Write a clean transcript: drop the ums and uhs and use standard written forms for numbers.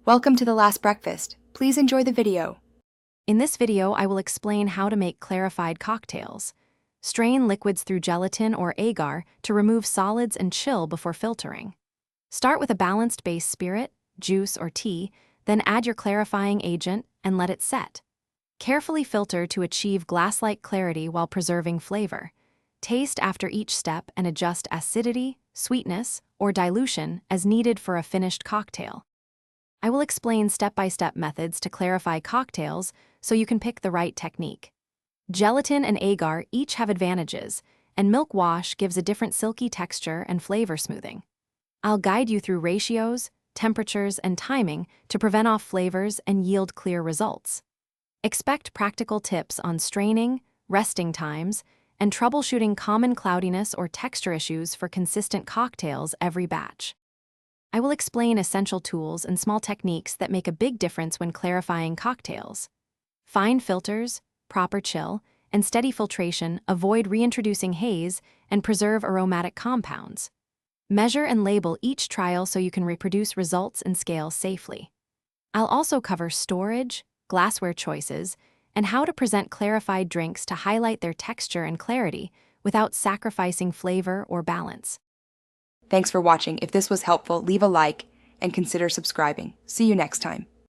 Welcome to The Last Breakfast. Please enjoy the video. In this video, I will explain how to make clarified cocktails. Strain liquids through gelatin or agar to remove solids and chill before filtering. Start with a balanced base spirit, juice, or tea, then add your clarifying agent and let it set. Carefully filter to achieve glass-like clarity while preserving flavor. Taste after each step and adjust acidity, sweetness, or dilution as needed for a finished cocktail. I will explain step-by-step methods to clarify cocktails so you can pick the right technique. Gelatin and agar each have advantages, and milk wash gives a different silky texture and flavor smoothing. I'll guide you through ratios, temperatures, and timing to prevent off flavors and yield clear results. Expect practical tips on straining, resting times, and troubleshooting common cloudiness or texture issues for consistent cocktails every batch. I will explain essential tools and small techniques that make a big difference when clarifying cocktails. Fine filters, proper chill, and steady filtration avoid reintroducing haze and preserve aromatic compounds. Measure and label each trial so you can reproduce results and scale safely. I'll also cover storage, glassware choices, and how to present clarified drinks to highlight their texture and clarity without sacrificing flavor or balance. Thanks for watching. If this was helpful, leave a like and consider subscribing. See you next time.